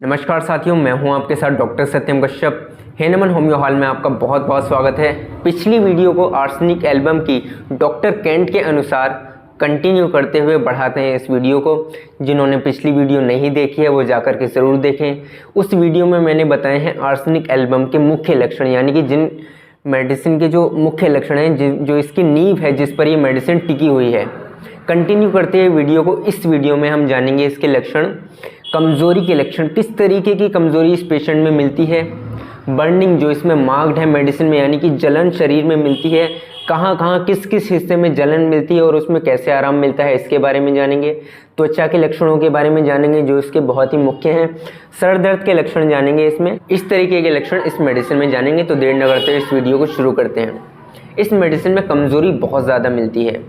नमस्कार साथियों, मैं हूं आपके साथ डॉक्टर सत्यम कश्यप। हेनमन होम्यो हॉल में आपका बहुत बहुत स्वागत है। पिछली वीडियो को आर्सेनिक एल्बम की डॉक्टर केंट के अनुसार कंटिन्यू करते हुए बढ़ाते हैं इस वीडियो को। जिन्होंने पिछली वीडियो नहीं देखी है वो जाकर के ज़रूर देखें। उस वीडियो में मैंने बताए हैं आर्सेनिक एल्बम के मुख्य लक्षण, यानी कि जिन मेडिसिन के जो मुख्य लक्षण हैं, जो इसकी नींव है जिस पर ये मेडिसिन टिकी हुई है। कंटिन्यू करते हुए वीडियो को इस वीडियो में हम जानेंगे इसके लक्षण, कमज़ोरी के लक्षण, किस तरीके की कमज़ोरी इस पेशेंट में मिलती है, बर्निंग जो इसमें मार्क्ड है मेडिसिन में, यानी कि जलन शरीर में मिलती है, कहाँ कहाँ किस किस हिस्से में जलन मिलती है और उसमें कैसे आराम मिलता है, इसके बारे में जानेंगे। त्वचा के लक्षणों के बारे में जानेंगे जो इसके बहुत ही मुख्य हैं। सर दर्द के लक्षण जानेंगे इसमें। इस तरीके के लक्षण इस मेडिसिन में जानेंगे। तो देर न करते इस वीडियो को शुरू करते हैं। इस मेडिसिन में कमज़ोरी बहुत ज़्यादा मिलती है।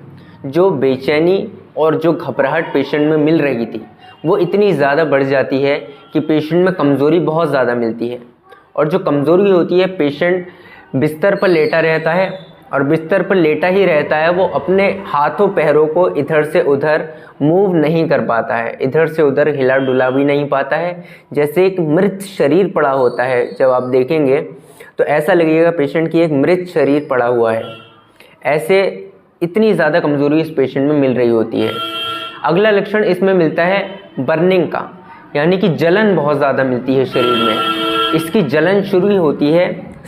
जो बेचैनी और जो घबराहट पेशेंट में मिल रही थी वो इतनी ज़्यादा बढ़ जाती है कि पेशेंट में कमज़ोरी बहुत ज़्यादा मिलती है। और जो कमज़ोरी होती है, पेशेंट बिस्तर पर लेटा रहता है और बिस्तर पर लेटा ही रहता है, वो अपने हाथों पैरों को इधर से उधर मूव नहीं कर पाता है, इधर से उधर हिला डुला भी नहीं पाता है, जैसे एक मृत शरीर पड़ा होता है। जब आप देखेंगे तो ऐसा लगेगा पेशेंट की एक मृत शरीर पड़ा हुआ है। ऐसे इतनी ज़्यादा कमज़ोरी इस पेशेंट में मिल रही होती है। अगला लक्षण इसमें मिलता है बर्निंग का, यानी कि जलन बहुत ज़्यादा मिलती है शरीर में। इसकी जलन शुरू होती है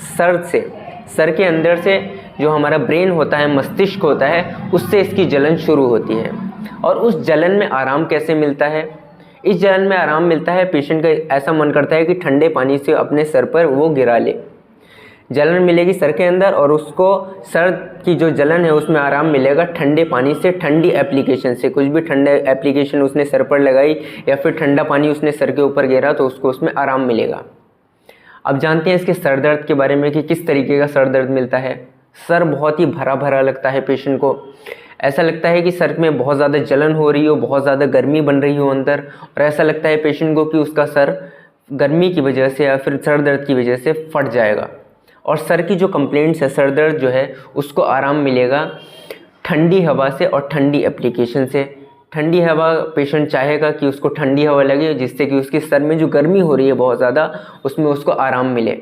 सर से, सर के अंदर से जो हमारा ब्रेन होता है, मस्तिष्क होता है, उससे इसकी जलन शुरू होती है। और उस जलन में आराम कैसे मिलता है? इस जलन में आराम मिलता है, पेशेंट का ऐसा मन करता है कि ठंडे पानी से अपने सर पर वो गिरा ले। जलन मिलेगी सर के अंदर और उसको सर की जो जलन है उसमें आराम मिलेगा ठंडे पानी से, ठंडी एप्लीकेशन से। कुछ भी ठंडे एप्लीकेशन उसने सर पर लगाई या फिर ठंडा पानी उसने सर के ऊपर गिरा तो उसको उसमें आराम मिलेगा। अब जानते हैं इसके सर दर्द के बारे में कि किस तरीके का सर दर्द मिलता है। सर बहुत ही भरा भरा लगता है पेशेंट को। ऐसा लगता है कि सर में बहुत ज़्यादा जलन हो रही हो, बहुत ज़्यादा गर्मी बन रही हो अंदर, और ऐसा लगता है पेशेंट को कि उसका सर गर्मी की वजह से या फिर सर दर्द की वजह से फट जाएगा। और सर की जो कंप्लेंट्स है, सर दर्द जो है, उसको आराम मिलेगा ठंडी हवा से और ठंडी एप्लीकेशन से। ठंडी हवा पेशेंट चाहेगा कि उसको ठंडी हवा लगे, जिससे कि उसके सर में जो गर्मी हो रही है बहुत ज़्यादा, उसमें उसको आराम मिले।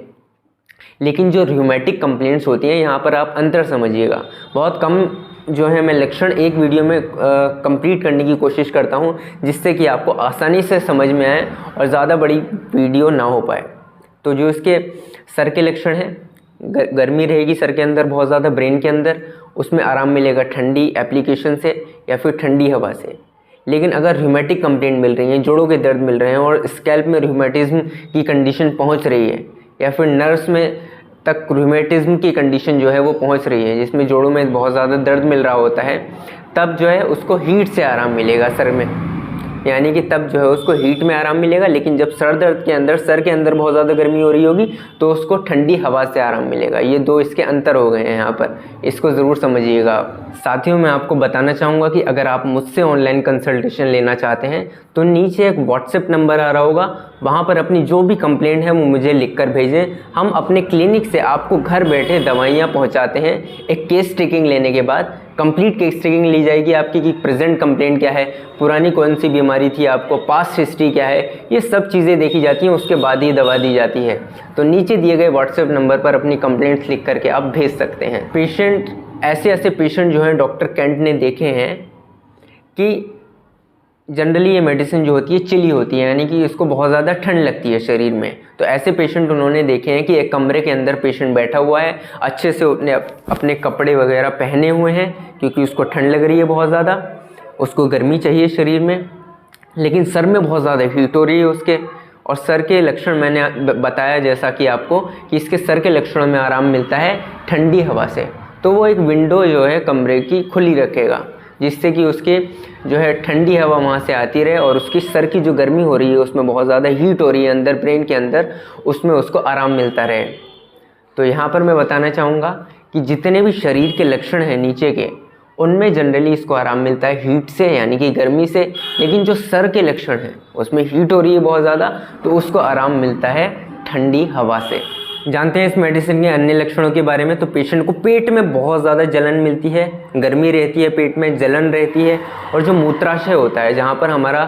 लेकिन जो रूमेटिक कंप्लेंट्स होती हैं, यहाँ पर आप अंतर समझिएगा। बहुत कम जो है मैं लक्षण एक वीडियो में कंप्लीट करने की कोशिश करता हूँ, जिससे कि आपको आसानी से समझ में आए और ज़्यादा बड़ी वीडियो ना हो पाए। तो जो इसके सर के लक्षण हैं, गर्मी रहेगी सर के अंदर बहुत ज़्यादा, ब्रेन के अंदर, उसमें आराम मिलेगा ठंडी एप्लीकेशन से या फिर ठंडी हवा से। लेकिन अगर रूमेटिक कंप्लेंट मिल रही है, जोड़ों के दर्द मिल रहे हैं और स्कैल्प में रूमेटिज्म की कंडीशन पहुंच रही है, या फिर नर्व्स में तक रूमेटिज्म की कंडीशन जो है वो पहुंच रही है, जिसमें जोड़ों में बहुत ज़्यादा दर्द मिल रहा होता है, तब जो है उसको हीट से आराम मिलेगा सर में, यानी कि तब जो है उसको हीट में आराम मिलेगा। लेकिन जब सर दर्द के अंदर, सर के अंदर बहुत ज़्यादा गर्मी हो रही होगी तो उसको ठंडी हवा से आराम मिलेगा। ये दो इसके अंतर हो गए हैं यहाँ पर, इसको ज़रूर समझिएगा आप। साथियों, मैं आपको बताना चाहूँगा कि अगर आप मुझसे ऑनलाइन कंसल्टेशन लेना चाहते हैं तो नीचे एक व्हाट्सएप नंबर आ रहा होगा, वहाँ पर अपनी जो भी कंप्लेंट है वो मुझे लिख कर भेजें। हम अपने क्लिनिक से आपको घर बैठे दवाइयाँ पहुँचाते हैं। एक केस टेकिंग लेने के बाद कंप्लीट केस टेकिंग ली जाएगी आपकी कि प्रेजेंट कंप्लेंट क्या है, पुरानी कौन सी बीमारी थी आपको, पास्ट हिस्ट्री क्या है, ये सब चीज़ें देखी जाती हैं, उसके बाद ही दवा दी जाती है। तो नीचे दिए गए व्हाट्सएप नंबर पर अपनी कंप्लेंट्स लिख करके आप भेज सकते हैं। पेशेंट, ऐसे पेशेंट जो हैं डॉक्टर केंट ने देखे हैं कि जनरली ये मेडिसिन जो होती है चिली होती है, यानी कि इसको बहुत ज़्यादा ठंड लगती है शरीर में। तो ऐसे पेशेंट उन्होंने देखे हैं कि एक कमरे के अंदर पेशेंट बैठा हुआ है, अच्छे से उसने अपने कपड़े वगैरह पहने हुए हैं क्योंकि उसको ठंड लग रही है बहुत ज़्यादा, उसको गर्मी चाहिए शरीर में, लेकिन सर में बहुत ज़्यादा हीट हो रही है उसके। और सर के लक्षण मैंने बताया जैसा कि आपको, कि इसके सर के लक्षणों में आराम मिलता है ठंडी हवा से। तो वो एक विंडो जो है कमरे की खुली रखेगा, जिससे कि उसके जो है ठंडी हवा वहाँ से आती रहे और उसकी सर की जो गर्मी हो रही है, उसमें बहुत ज़्यादा हीट हो रही है अंदर ब्रेन के अंदर, उसमें उसको आराम मिलता रहे। तो यहाँ पर मैं बताना चाहूँगा कि जितने भी शरीर के लक्षण हैं नीचे के, उनमें जनरली इसको आराम मिलता है हीट से, यानी कि गर्मी से। लेकिन जो सर के लक्षण हैं उसमें हीट हो रही है बहुत ज़्यादा, तो उसको आराम मिलता है ठंडी हवा से। जानते हैं इस मेडिसिन के अन्य लक्षणों के बारे में। तो पेशेंट को पेट में बहुत ज़्यादा जलन मिलती है, गर्मी रहती है, पेट में जलन रहती है, और जो मूत्राशय होता है, जहाँ पर हमारा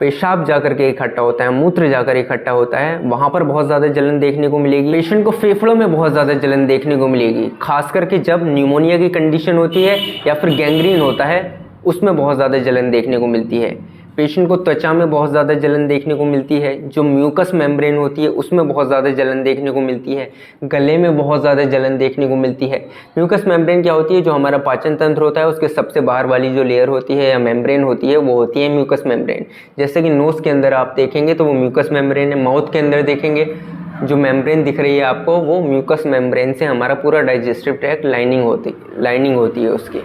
पेशाब जाकर के इकट्ठा होता है, मूत्र जाकर इकट्ठा होता है, वहाँ पर बहुत ज़्यादा जलन देखने को मिलेगी। पेशेंट को फेफड़ों में बहुत ज़्यादा जलन देखने को मिलेगी, खास करके जब न्यूमोनिया की कंडीशन होती है या फिर गैंग्रीन होता है, उसमें बहुत ज़्यादा जलन देखने को मिलती है। पेशेंट को त्वचा में बहुत ज़्यादा जलन देखने को मिलती है, जो म्यूकस मेम्ब्रेन होती है उसमें बहुत ज़्यादा जलन देखने को मिलती है, गले में बहुत ज़्यादा जलन देखने को मिलती है। म्यूकस मेम्ब्रेन क्या होती है, जो हमारा पाचन तंत्र होता है उसके सबसे बाहर वाली जो लेयर होती है या मेम्ब्रेन होती है वो होती है म्यूकस मेम्ब्रेन। जैसे कि नोज़ के अंदर आप देखेंगे तो वो म्यूकस मेम्ब्रेन है, माउथ के अंदर देखेंगे जो मेम्ब्रेन दिख रही है आपको वो म्यूकस मेम्ब्रेन से हमारा पूरा डाइजेस्टिव ट्रैक्ट लाइनिंग होती है उसकी,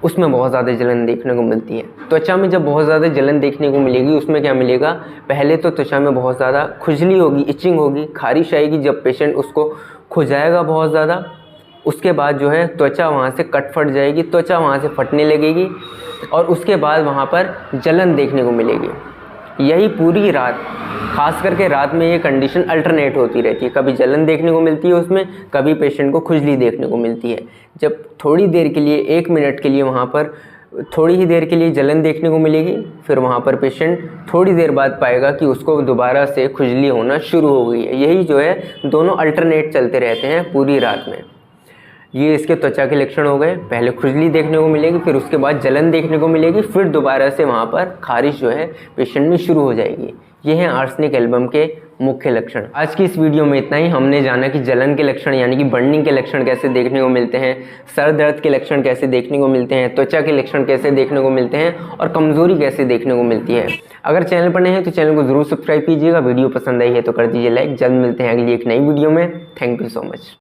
उसमें बहुत ज़्यादा जलन देखने को मिलती है। त्वचा में जब बहुत ज़्यादा जलन देखने को मिलेगी उसमें क्या मिलेगा, पहले तो त्वचा में बहुत ज़्यादा खुजली होगी, इचिंग होगी, खारिश आएगी जब पेशेंट उसको खुजाएगा बहुत ज़्यादा। उसके बाद जो है त्वचा वहाँ से कट फट जाएगी, त्वचा वहाँ से फटने लगेगी और उसके बाद वहाँ पर जलन देखने को मिलेगी। यही पूरी रात, खास करके रात में ये कंडीशन अल्टरनेट होती रहती है, कभी जलन देखने को मिलती है उसमें, कभी पेशेंट को खुजली देखने को मिलती है। जब थोड़ी देर के लिए 1 मिनट के लिए वहाँ पर थोड़ी ही देर के लिए जलन देखने को मिलेगी, फिर वहाँ पर पेशेंट थोड़ी देर बाद पाएगा कि उसको दोबारा से खुजली होना शुरू हो गई है। यही जो है दोनों अल्टरनेट चलते रहते हैं पूरी रात में। ये इसके त्वचा के लक्षण हो गए, पहले खुजली देखने को मिलेगी, फिर उसके बाद जलन देखने को मिलेगी, फिर दोबारा से वहाँ पर खारिश जो है पेशेंट में शुरू हो जाएगी। ये हैं आर्सेनिक एल्बम के मुख्य लक्षण। आज की इस वीडियो में इतना ही। हमने जाना कि जलन के लक्षण यानी कि बर्निंग के लक्षण कैसे देखने को मिलते हैं, सर दर्द के लक्षण कैसे देखने को मिलते हैं, त्वचा के लक्षण कैसे देखने को मिलते हैं और कमजोरी कैसे देखने को मिलती है। अगर चैनल पर नए हैं तो चैनल को जरूर सब्सक्राइब कीजिएगा। वीडियो पसंद आई है तो कर दीजिए लाइक। जल्द मिलते हैं अगली एक नई वीडियो में। Thank you so much.